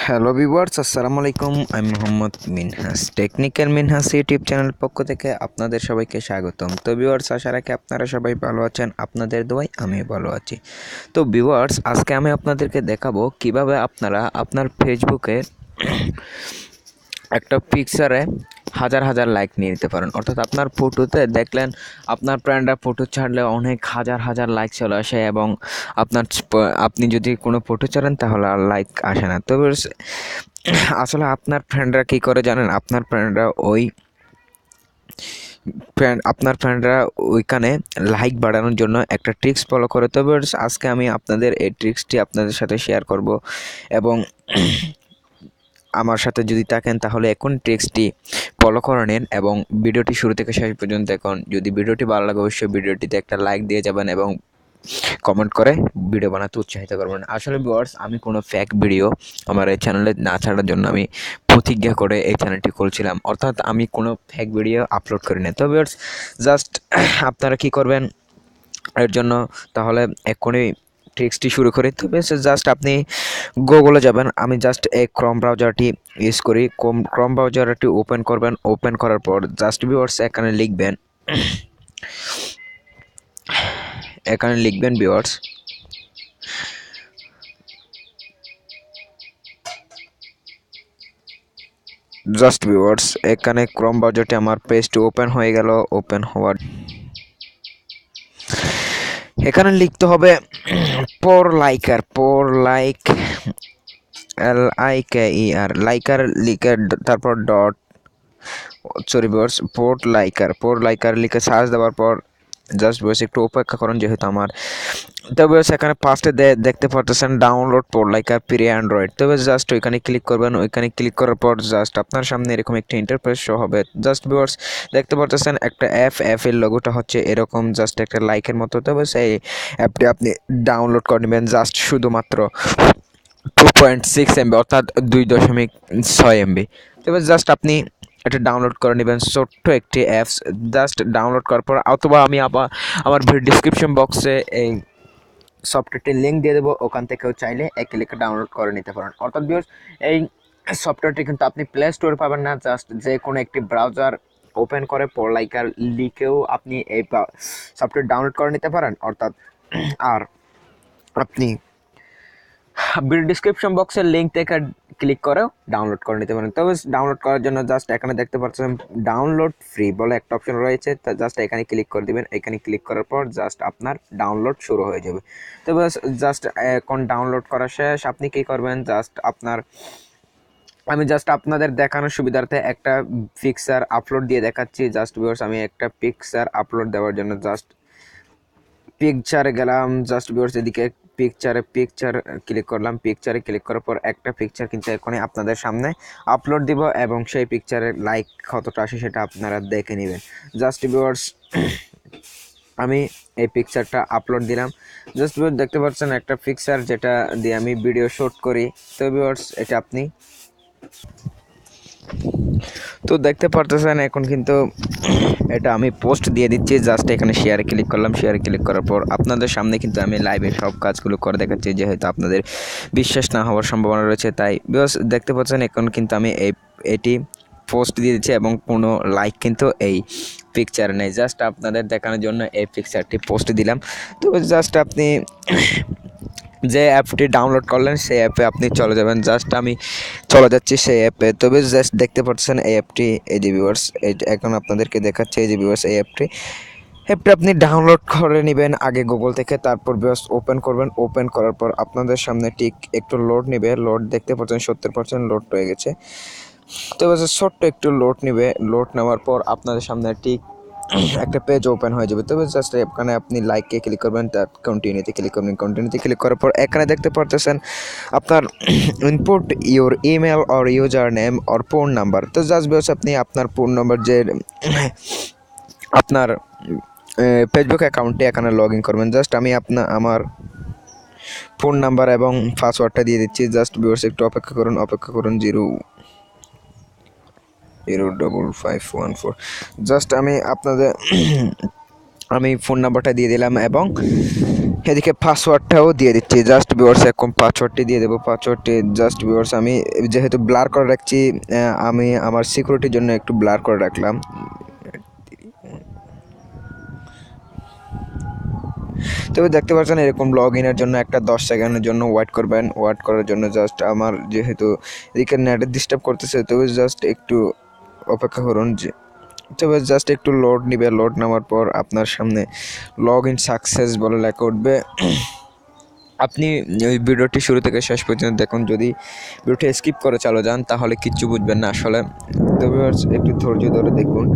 Hello viewers, আসসালামু আলাইকুম। আমি Mohammad Minhaj, technical Minhaj YouTube channel পক্ষ থেকে আপনাদের সবাইকে স্বাগতম। তো ভিউয়ার্স, আশা রাখি আপনারা সবাই ভালো আছেন। আপনাদের দোয়ায় আমিও ভালো আছি। তো ভিউয়ার্স, আজকে আমি আপনাদেরকে দেখাবো কিভাবে আপনারা আপনার ফেসবুকে একটা পিকচারে হাজার হাজার লাইক নিয়ে নিতে পারেন। অর্থাৎ আপনার ফটোতে দেখলেন আপনার ফ্রেন্ডরা ফটো ছাড়লে অনেক হাজার হাজার লাইক চলে আসে, এবং আপনি যদি কোনো ফটো ছাড়েন তাহলে আর লাইক আসে না। তবে আসলে আপনার ফ্রেন্ডরা কী করে জানেন? আপনার ফ্রেন্ডরা ওইখানে লাইক বাড়ানোর জন্য একটা ট্রিক্স ফলো করে। তবে আজকে আমি আপনাদের এই ট্রিক্সটি আপনাদের সাথে শেয়ার করব, এবং আমার সাথে যদি থাকেন তাহলে এখন ট্রিক্সটি ফলো করে নিন এবং ভিডিওটি শুরু থেকে শেষ পর্যন্ত দেখুন। যদি ভিডিওটি ভালো লাগে অবশ্যই ভিডিওটিতে একটা লাইক দিয়ে যাবেন এবং কমেন্ট করে ভিডিও বানাতে উৎসাহিত করবেন। আসলে ভিউয়ার্স, আমি কোনো ফেক ভিডিও আমার এই চ্যানেলে না ছাড়ার জন্য আমি প্রতিজ্ঞা করে এই চ্যানেলটি খুলছিলাম। অর্থাৎ আমি কোনো ফেক ভিডিও আপলোড করি না। তো ভিউয়ার্স, জাস্ট আপনারা কী করবেন এর জন্য, তাহলে এক্ষুনি ট্রিক্সটি শুরু করি। তবে জাস্ট আপনি গুগলে যাবেন। আমি জাস্ট এই ক্রোম ব্রাউজারটি ইউজ করি। ক্রোম ব্রাউজারটি ওপেন করবেন। ওপেন করার পর জাস্ট ভিউয়ার্স এখানে লিখবেন ভিউয়ার্স এখানে ক্রোম ব্রাউজারটি আমার পেজটি ওপেন হয়ে গেল। ওপেন হওয়ার এখানে লিখতে হবে লাইকার লিখে তারপর ডট পোর লাইকার লিখে সার্চ দেওয়ার পর জাস্ট বসে একটু অপেক্ষা করুন, যেহেতু আমার তবে সেখানে ফার্স্টে দেখতে পারতেছেন ডাউনলোড পোর লাইকার প্রি অ্যান্ড্রয়েড। তবে জাস্ট ওইখানে ক্লিক করবেন। ওইখানে ক্লিক করার পর জাস্ট আপনার সামনে এরকম একটা ইন্টারফেস শো হবে। জাস্ট ভিউয়ার্স দেখতে পারতেছেন একটা এর লোগোটা হচ্ছে এরকম, জাস্ট একটা লাইকের মতো। তবে সেই অ্যাপটি আপনি ডাউনলোড করে নেবেন জাস্ট শুধুমাত্র 2.6 MB, অর্থাৎ 2.6 MB। তবে জাস্ট আপনি এটা ডাউনলোড করে নেবেন, ছোট্ট একটি অ্যাপস। জাস্ট ডাউনলোড করার পর, অথবা আমি আমার ডিসক্রিপশন বক্সে এই সফটওয়্যারটির লিঙ্ক দিয়ে দেবো, ওখান থেকেও চাইলে এক ক্লিকে ডাউনলোড করে নিতে পারেন। অর্থাৎ ভিউয়ার্স, এই সফটওয়্যারটি কিন্তু আপনি প্লে স্টোরে পাবেন না, জাস্ট যে কোনো একটি ব্রাউজার ওপেন করে পড়লাইকার লিখেও আপনি এই সফটওয়্যার ডাউনলোড করে নিতে পারেন। অর্থাৎ আর আপনি ডিসক্রিপশন বক্সের লিঙ্ক থেকে ক্লিক করেও ডাউনলোড করে নিতে পারেন। তবে ডাউনলোড করার জন্য জাস্ট এখানে দেখতে পাচ্ছেন ডাউনলোড ফ্রি বলে একটা অপশন রয়েছে। তা জাস্ট এখানে ক্লিক করে দিবেন। এখানে ক্লিক করার পর জাস্ট আপনার ডাউনলোড শুরু হয়ে যাবে। তবে জাস্ট এখন ডাউনলোড করা শেষ। আপনি কী করবেন, আমি জাস্ট আপনাদের দেখানোর সুবিধার্থে একটা পিকচার আপলোড দিয়ে দেখাচ্ছি। জাস্ট ভিউয়ার্স, আমি একটা পিকচার আপলোড দেওয়ার জন্য জাস্ট পিকচারে গেলাম। জাস্ট ভিউয়ার্স এদিকে পিকচার ক্লিক করলাম। পিকচারে ক্লিক করার পর একটা পিকচার কিন্তু এখনই আপনাদের সামনে আপলোড দিব, এবং সেই পিকচারের লাইক কতটা আসে সেটা আপনারা দেখে নেবেন। জাস্ট ভিউয়ার্স, আমি এই পিকচারটা আপলোড দিলাম। জাস্ট ভিউয়ার্স দেখতে পাচ্ছেন একটা পিকচার, যেটা দিয়ে আমি ভিডিও শুট করি। তো ভিউয়ার্স এটা আপনি তো দেখতে পারতেছেন এখন কিন্তু এটা আমি পোস্ট দিয়ে দিচ্ছি। জাস্ট এখানে শেয়ারে ক্লিক করলাম। শেয়ারে ক্লিক করার পর আপনাদের সামনে কিন্তু আমি লাইভে সব কাজগুলো করে দেখাচ্ছি, যেহেতু আপনাদের বিশ্বাস না হওয়ার সম্ভাবনা রয়েছে। তাই দেখতে পাচ্ছেন এখন কিন্তু আমি এটি পোস্ট দিয়ে দিচ্ছি, এবং কোনো লাইক কিন্তু এই পিকচার নেই। জাস্ট আপনাদের দেখানোর জন্য এই পিকচারটি পোস্ট দিলাম। তো জাস্ট আপনি যে অ্যাপটি ডাউনলোড করলেন সেই অ্যাপে আপনি চলে যাবেন। জাস্ট আমি চলে যাচ্ছি সেই অ্যাপে। তবে জাস্ট দেখতে পাচ্ছেন এই অ্যাপটি, এই যে ভিউয়ার্স এখন আপনাদেরকে দেখাচ্ছে, এই যে ভিউয়ার্স এই অ্যাপটি আপনি ডাউনলোড করে নেবেন আগে গুগল থেকে। তারপর জাস্ট ওপেন করবেন। ওপেন করার পর আপনাদের সামনে ঠিক একটু লোড নেবে। লোড দেখতে পাচ্ছেন 70% লোড হয়ে গেছে। তবে ছোট্ট একটু লোড নেবে। লোড নেওয়ার পর আপনাদের সামনে ঠিক একটা পেজ ওপেন হয়ে যাবে। তবে জাস্ট এখানে আপনি লাইকে ক্লিক করবেন, তার কন্টিনিউতে ক্লিক করবেন। কন্টিনিউতে ক্লিক করার পর এখানে দেখতে পারতেছেন আপনার input your email or user name or phone number. তো জাস্ট বেস আপনি আপনার ফোন নাম্বার, যে আপনার ফেসবুক অ্যাকাউন্টে এখানে লগ ইন করবেন। জাস্ট আমি আমার ফোন নাম্বার এবং পাসওয়ার্ডটা দিয়ে দিচ্ছি। জাস্ট ভিউয়ার্স একটু অপেক্ষা করুন 05514। জাস্ট আমি ফোন নাম্বারটা দিয়ে দিলাম, এবং এদিকে পাসওয়ার্ডটাও দিয়ে দিচ্ছি, জাস্ট ভিউয়ার্স এখন পাসওয়ার্ডটি দিয়ে দেবো। পাসওয়ার্ডটি জাস্ট ভিউয়ার্স আমি যেহেতু ব্লার করে রাখছি, আমি আমার সিকিউরিটির জন্য একটু ব্লার করে রাখলাম। তবে দেখতে পাচ্ছেন এরকম লগ ইনের জন্য একটা 10 সেকেন্ডের জন্য ওয়েট করবেন। ওয়েট করার জন্য জাস্ট আমার যেহেতু এদিকে নেটে ডিস্টার্ব করতেছে, তবে জাস্ট একটু অপেক্ষা করুন। তবে জাস্ট একটু লোড নিবে। লোড নেওয়ার পর আপনার সামনে লগ ইন সাকসেস বলে লেখা উঠবে। আপনি ওই ভিডিওটি শুরু থেকে শেষ পর্যন্ত দেখুন। যদি ভিডিওটি স্কিপ করে চালু যান তাহলে কিচ্ছু বুঝবেন না আসলে। তো ভিউয়ার্স একটু ধৈর্য ধরে দেখুন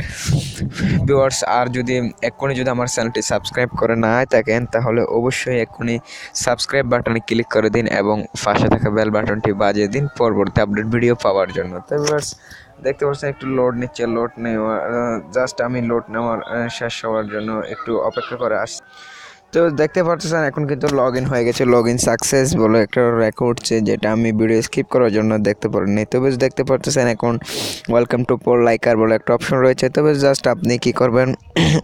ভিউয়ার্স। আর যদি এক্ষুনি যদি আমার চ্যানেলটি সাবস্ক্রাইব করে না থাকেন তাহলে অবশ্যই এক্ষুনি সাবস্ক্রাইব বাটনে ক্লিক করে দিন এবং পাশে থাকা বেল বাটনটি বাজিয়ে দিন পরবর্তী আপডেট ভিডিও পাওয়ার জন্য। তো ভিউয়ার্স দেখতে পাচ্ছেন একটু লোড নিচ্ছে। লোড নেওয়া জাস্ট আমি লোড নেওয়ার শেষ হওয়ার জন্য একটু অপেক্ষা করে আসছি। তো দেখতে পাচ্ছেন এখন কিন্তু লগ ইন হয়ে গেছে। লগ ইন সাকসেস বলে একটা রেকর্ড উঠছে, যেটা আমি ভিডিও স্কিপ করার জন্য দেখতে পারিনি। তবে দেখতে পাচ্ছেন এখন ওয়েলকাম টু পোল লাইকার বলে একটা অপশন রয়েছে। তবে জাস্ট আপনি কি করবেন,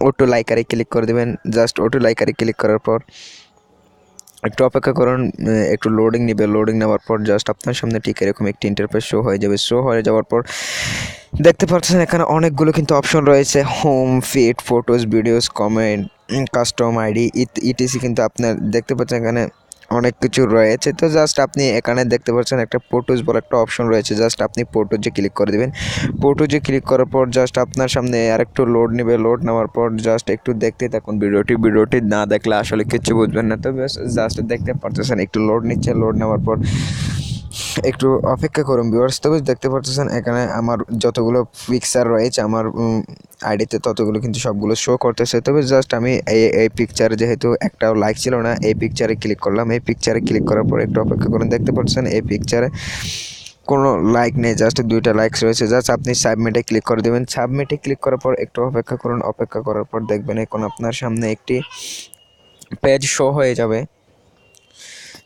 অটো লাইকারে ক্লিক করে দেবেন। জাস্ট অটো লাইকারে ক্লিক করার পর একটু অপেক্ষা করুন, একটু লোডিং নেবে। লোডিং নেওয়ার পর জাস্ট আপনার সামনে ঠিক এরকম একটি ইন্টারফেস শো হয়ে যাবে। শো হয়ে যাওয়ার পর দেখতে পাচ্ছেন এখানে অনেকগুলো কিন্তু অপশন রয়েছে, home, feed, photos, videos, comment, custom ID etc. কিন্তু আপনার দেখতে পাচ্ছেন এখানে অনেক কিছু রয়েছে। তো জাস্ট আপনি এখানে দেখতে পাচ্ছেন একটা ফটোস বলে একটা অপশন রয়েছে। জাস্ট আপনি ফটোজে ক্লিক করে দেবেন। ফটোজে ক্লিক করার পর জাস্ট আপনার সামনে আর একটু লোড নেবে। লোড নেওয়ার পর জাস্ট একটু দেখতে থাকুন ভিডিওটি না দেখলে আসলে কিছু বুঝবেন না। তো জাস্ট দেখতে পাচ্ছেন একটু লোড নিচ্ছে। লোড নেওয়ার পর একটু অপেক্ষা করুন ভিউয়ার্স। তবে দেখতে পাচ্ছেন এখানে আমার যতগুলো পিকচার রয়েছে আমার আইডিতে ততগুলো কিন্তু সবগুলো শো করতেছে। তবে জাস্ট আমি এই পিকচারে যেহেতু একটাও লাইক ছিল না, এই পিকচারে ক্লিক করলাম। এই পিকচারে ক্লিক করার পর একটু অপেক্ষা করুন। দেখতে পাচ্ছেন এই পিকচারে কোনো লাইক নেই, জাস্ট 2টা লাইকস রয়েছে। জাস্ট আপনি সাবমিটে ক্লিক করে দেবেন। সাবমিটে ক্লিক করার পর একটু অপেক্ষা করুন। অপেক্ষা করার পর দেখবেন এখন আপনার সামনে একটি পেজ শো হয়ে যাবে।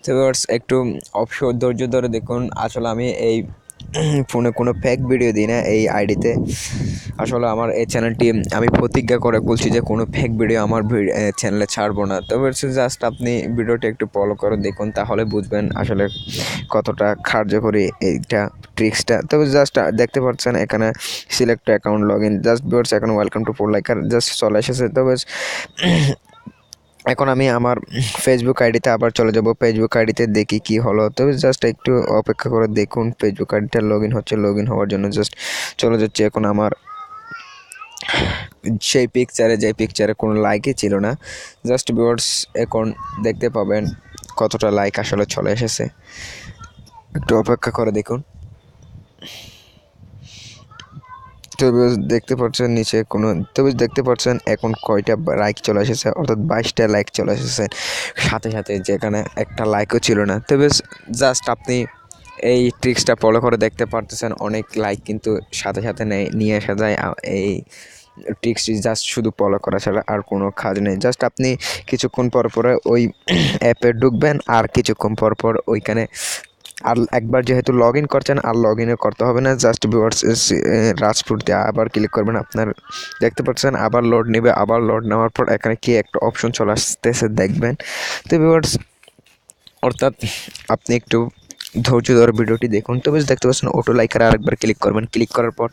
তো ভিউয়ার্স একটু অবশ্যই ধৈর্য ধরে দেখুন। আসলে আমি এই ফোনে কোনো ফেক ভিডিও দিই না এই আইডিতে। আসলে আমার এই চ্যানেলটি আমি প্রতিজ্ঞা করে বলছি যে কোনো ফেক ভিডিও আমার চ্যানেলে ছাড়বো না। তবে জাস্ট আপনি ভিডিওটি একটু ফলো করে দেখুন, তাহলে বুঝবেন আসলে কতটা কার্যকরী এইটা ট্রিক্সটা। তবে জাস্ট দেখতে পাচ্ছেন এখানে select account log in. Just viewers এখন ওয়েলকাম টু পোল লাইকার জাস্ট চলে এসেছে। তবে এখন আমি আমার ফেসবুক আইডিতে আবার চলে যাব। ফেসবুক আইডিতে দেখি কি হলো। তবে জাস্ট একটু অপেক্ষা করে দেখুন। ফেসবুক আইডিটা লগ ইন হচ্ছে। লগ ইন হওয়ার জন্য জাস্ট চলে যাচ্ছে এখন আমার সেই পিকচারে, যে পিকচারে কোনো লাইকই ছিল না। জাস্ট ভিউয়ার্স এখন দেখতে পাবেন কতটা লাইক আসলে চলে এসেছে। একটু অপেক্ষা করে দেখুন। তবে দেখতে পাচ্ছেন নিচে কোনো, তবে দেখতে পাচ্ছেন এখন কয়টা লাইক চলে এসেছে, অর্থাৎ 22টা লাইক চলে এসেছে সাথে সাথে, যেখানে একটা লাইকও ছিল না। তবে জাস্ট আপনি এই ট্রিক্সটা ফলো করে দেখতে পারতেছেন অনেক লাইক কিন্তু সাথে সাথে নিয়ে আসা যায়। এই ট্রিক্সটি জাস্ট শুধু ফলো করা ছাড়া আর কোনো কাজ নেই। জাস্ট আপনি কিছুক্ষণ পর পরে ওই অ্যাপে ঢুকবেন আর কিছুক্ষণ পর পর ওইখানে আর একবার যেহেতু লগ ইন করছেন আর লগ ইনও করতে হবে না। জাস্ট ভিউয়ার্স রাজপুরতে আবার ক্লিক করবেন। আপনার দেখতে পাচ্ছেন আবার লোড নেবে। আবার লোড নেওয়ার পর এখানে কি একটা অপশন চলে আসতেছে দেখবেন। তো ভিউয়ার্স অর্থাৎ আপনি একটু ধৈর্য ধরে ভিডিওটি দেখুন। তবে দেখতে পাচ্ছেন অটো লাইকারে আরেকবার ক্লিক করবেন। ক্লিক করার পর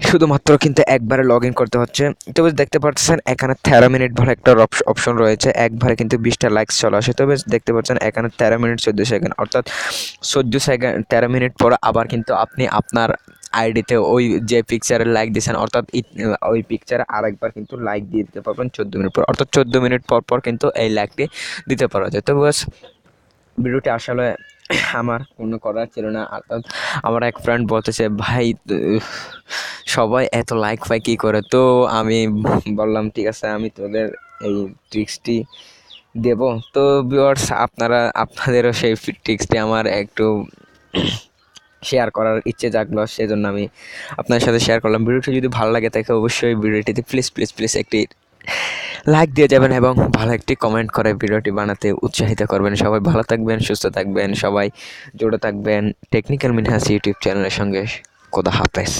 শুধুমাত্র কিন্তু একবারে লগ ইন করতে হচ্ছে। তবে দেখতে পাচ্ছেন এখানে 13 মিনিট ভরে একটা অপশন রয়েছে। একবারে কিন্তু 20টা লাইকস চলে আসে। তবে দেখতে পাচ্ছেন এখানে 13 মিনিট 14 সেকেন্ড, অর্থাৎ 14 সেকেন্ড 13 মিনিট পর আবার কিন্তু আপনি আপনার আইডিতে ওই যে পিকচারে লাইক দিয়েছেন, অর্থাৎ ওই পিকচারে আরেকবার কিন্তু লাইক দিয়ে দিতে পারবেন 14 মিনিট পর, অর্থাৎ 14 মিনিট পর পর কিন্তু এই লাইকটি দিতে পারা যায়। তো বাস ভিডিওটি আসলে আমার কোনো করার ছিল না। অর্থাৎ আমার এক ফ্রেন্ড বলতেছে, ভাই সবাই এত লাইক পায় কী করে। তো আমি বললাম ঠিক আছে আমি তোদের এই ট্রিক্সটি দেব। তো ভিউয়ার্স আপনাদেরও সেই ট্রিক্সটি আমার একটু শেয়ার করার ইচ্ছে জাগলো, সেজন্য আমি আপনার সাথে শেয়ার করলাম। ভিডিওটি যদি ভালো লাগে তাকে অবশ্যই ভিডিওটিতে প্লিজ প্লিজ প্লিজ একটি লাইক দিয়ে যাবেন এবং ভালো একটি কমেন্ট করে ভিডিওটি বানাতে উৎসাহিত করবেন। সবাই ভালো থাকবেন, সুস্থ থাকবেন, সবাই জুড়ে থাকবেন টেকনিক্যাল মিনহাজ ইউটিউব চ্যানেলের সঙ্গে। খোদা হাফেজ।